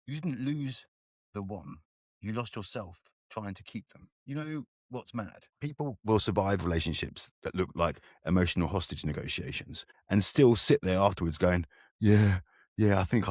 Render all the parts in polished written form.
You didn't lose the one. You lost yourself trying to keep them. You know what's mad? People will survive relationships that look like emotional hostage negotiations and still sit there afterwards going, yeah, I think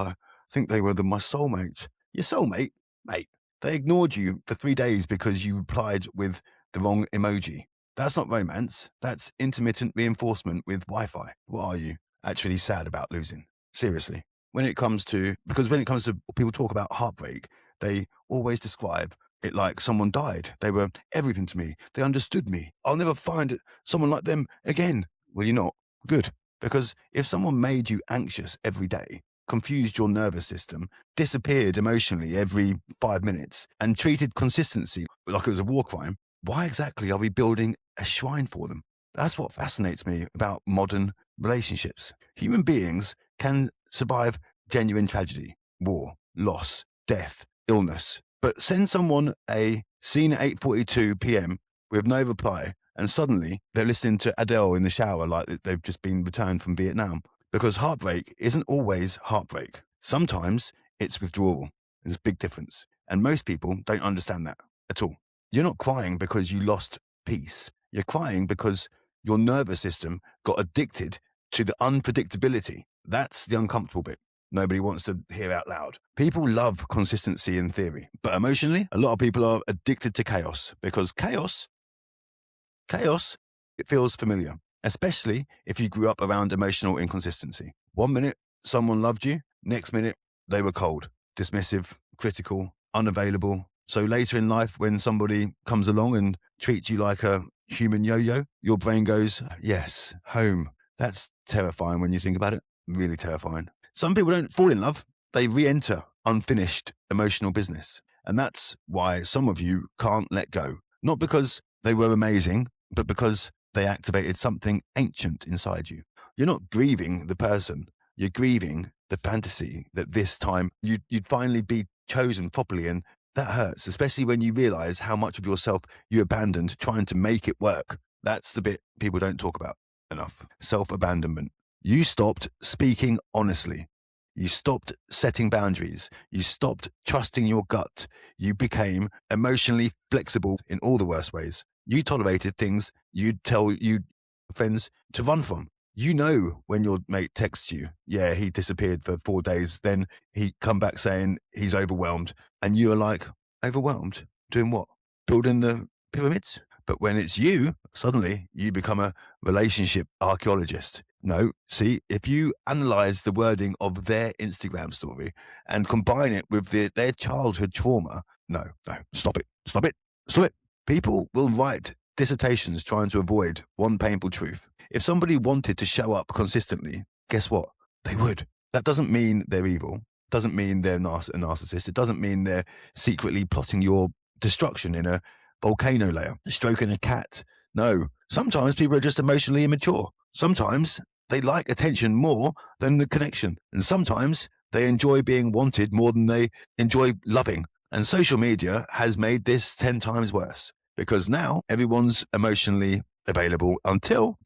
they were my soulmate. Your soulmate? Mate, they ignored you for 3 days because you replied with the wrong emoji. That's not romance. That's intermittent reinforcement with Wi-Fi. What are you actually sad about losing? Seriously. Because when it comes to people talk about heartbreak, they always describe it like someone died. They were everything to me. They understood me. I'll never find someone like them again. Well, you're not. Good. Because if someone made you anxious every day, confused your nervous system, disappeared emotionally every 5 minutes, and treated consistency like it was a war crime, why exactly are we building a shrine for them? That's what fascinates me about modern relationships. Human beings can survive genuine tragedy, war, loss, death, illness. But send someone a scene at 8:42 p.m. with no reply, and suddenly they're listening to Adele in the shower like they've just been returned from Vietnam. Because heartbreak isn't always heartbreak. Sometimes it's withdrawal. There's a big difference. And most people don't understand that at all. You're not crying because you lost peace. You're crying because your nervous system got addicted to the unpredictability. That's the uncomfortable bit. Nobody wants to hear out loud. People love consistency in theory, but emotionally, a lot of people are addicted to chaos because chaos, it feels familiar, especially if you grew up around emotional inconsistency. 1 minute, someone loved you. Next minute, they were cold, dismissive, critical, unavailable. So later in life, when somebody comes along and treats you like a human yo-yo, your brain goes, yes, home. That's terrifying when you think about it. Really terrifying. Some people don't fall in love. They re-enter unfinished emotional business. And that's why some of you can't let go. Not because they were amazing, but because they activated something ancient inside you. You're not grieving the person. You're grieving the fantasy that this time you'd finally be chosen properly. And that hurts, especially when you realize how much of yourself you abandoned trying to make it work. That's the bit people don't talk about enough. Self-abandonment. You stopped speaking honestly. You stopped setting boundaries. You stopped trusting your gut. You became emotionally flexible in all the worst ways. You tolerated things you'd tell your friends to run from. You know when your mate texts you, yeah, he disappeared for 4 days, then he come back saying he's overwhelmed. And you're like, overwhelmed? Doing what? Building the pyramids? But when it's you, suddenly you become a relationship archaeologist. No, see, if you analyze the wording of their Instagram story and combine it with their childhood trauma, no, stop it. People will write dissertations trying to avoid one painful truth. If somebody wanted to show up consistently, guess what? They would. That doesn't mean they're evil. Doesn't mean they're a narcissist. It doesn't mean they're secretly plotting your destruction in a volcano layer, stroking a cat. No, sometimes people are just emotionally immature. Sometimes they like attention more than the connection. And sometimes they enjoy being wanted more than they enjoy loving. And social media has made this 10 times worse because now everyone's emotionally available until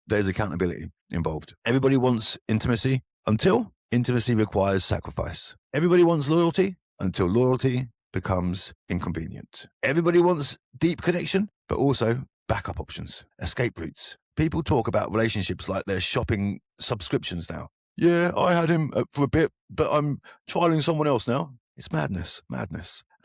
there's accountability involved. Everybody wants intimacy until intimacy requires sacrifice. Everybody wants loyalty until loyalty becomes inconvenient. Everybody wants deep connection, but also backup options, escape routes. People talk about relationships like they're shopping subscriptions now. Yeah, I had him for a bit, but I'm trialing someone else now. It's madness.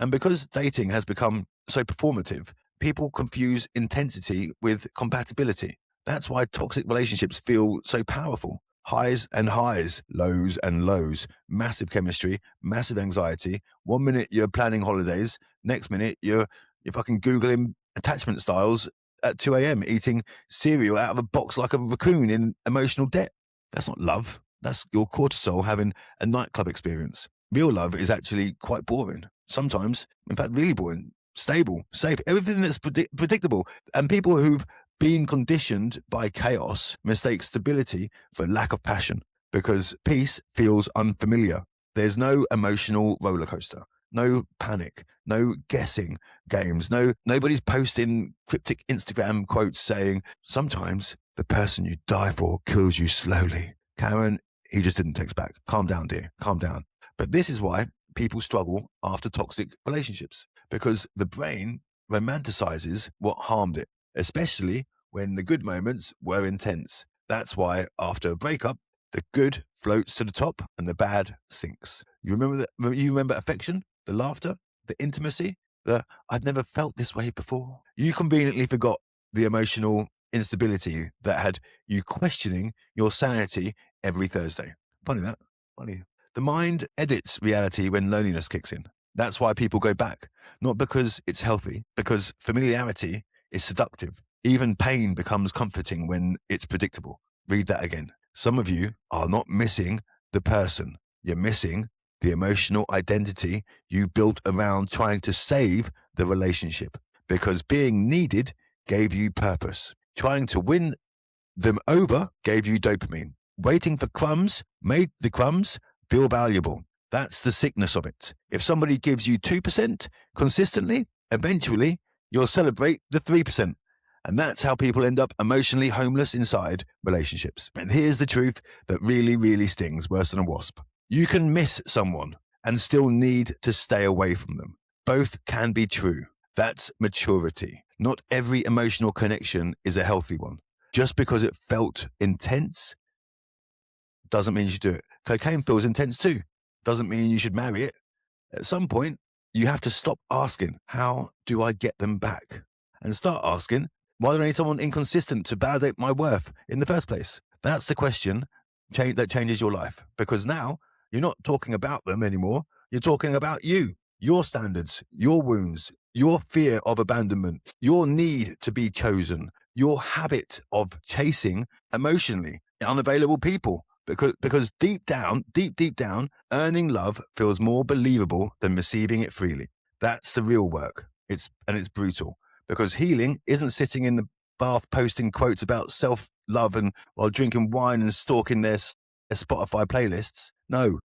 And because dating has become so performative, people confuse intensity with compatibility. That's why toxic relationships feel so powerful. Highs and highs, lows and lows, massive chemistry, massive anxiety. 1 minute you're planning holidays, next minute you're fucking Googling attachment styles at 2 a.m. eating cereal out of a box like a raccoon in emotional debt. That's not love. That's your cortisol having a nightclub experience. Real love is actually quite boring. Sometimes, in fact, really boring, stable, safe, everything that's predictable. And people who've being conditioned by chaos mistake stability for lack of passion because peace feels unfamiliar. There's no emotional roller coaster, no panic, no guessing games, nobody's posting cryptic Instagram quotes saying, sometimes the person you die for kills you slowly. Karen, he just didn't text back. Calm down, dear. Calm down. But this is why people struggle after toxic relationships, because the brain romanticizes what harmed it, especially when the good moments were intense. That's why after a breakup, the good floats to the top and the bad sinks. You remember affection, the laughter, the intimacy, the "I've never felt this way before." You conveniently forgot the emotional instability that had you questioning your sanity every Thursday. Funny that. Funny. The mind edits reality when loneliness kicks in. That's why people go back. Not because it's healthy, because familiarity is seductive. Even pain becomes comforting when it's predictable. Read that again. Some of you are not missing the person. You're missing the emotional identity you built around trying to save the relationship, because being needed gave you purpose. Trying to win them over gave you dopamine. Waiting for crumbs made the crumbs feel valuable. That's the sickness of it. If somebody gives you 2% consistently, eventually you'll celebrate the 3%. And that's how people end up emotionally homeless inside relationships. And here's the truth that really, really stings worse than a wasp. You can miss someone and still need to stay away from them. Both can be true. That's maturity. Not every emotional connection is a healthy one. Just because it felt intense doesn't mean you should do it. Cocaine feels intense too. Doesn't mean you should marry it. At some point, you have to stop asking, how do I get them back? And start asking, why do I need someone inconsistent to validate my worth in the first place? That's the question that changes your life. Because now you're not talking about them anymore. You're talking about you, your standards, your wounds, your fear of abandonment, your need to be chosen, your habit of chasing emotionally unavailable people. Because deep down, earning love feels more believable than receiving it freely. That's the real work. It's brutal, because healing isn't sitting in the bath posting quotes about self-love and while drinking wine and stalking their Spotify playlists. No,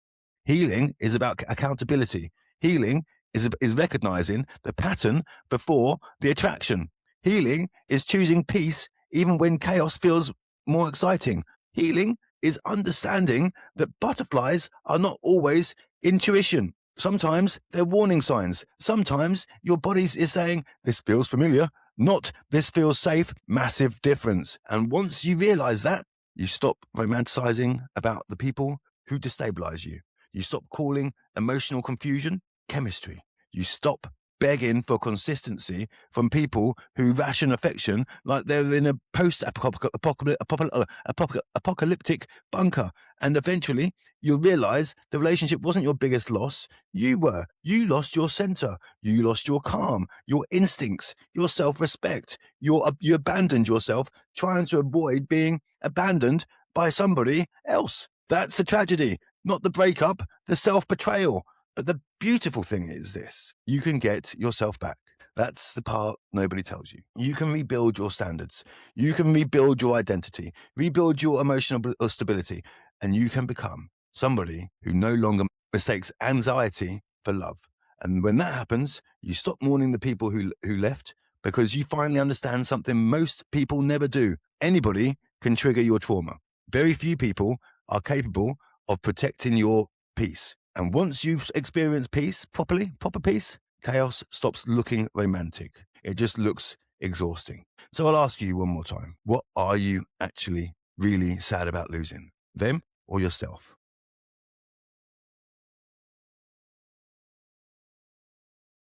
healing is about accountability. Healing is recognizing the pattern before the attraction. Healing is choosing peace even when chaos feels more exciting. Healing is understanding that butterflies are not always intuition. Sometimes they're warning signs. Sometimes your body is saying, this feels familiar, not this feels safe. Massive difference. And once you realize that, you stop romanticizing about the people who destabilize you. You stop calling emotional confusion chemistry. You stop begging for consistency from people who ration affection like they're in a post-apocalyptic bunker. And eventually you'll realize the relationship wasn't your biggest loss. You were. You lost your center. You lost your calm, your instincts, your self-respect. You abandoned yourself trying to avoid being abandoned by somebody else. That's the tragedy, not the breakup, the self-betrayal. But the beautiful thing is this: you can get yourself back. That's the part nobody tells you. You can rebuild your standards. You can rebuild your identity, rebuild your emotional stability, and you can become somebody who no longer mistakes anxiety for love. And when that happens, you stop mourning the people who left, because you finally understand something most people never do. Anybody can trigger your trauma. Very few people are capable of protecting your peace. And once you've experienced peace, proper peace, chaos stops looking romantic. It just looks exhausting. So I'll ask you one more time. What are you actually really sad about losing? Them or yourself?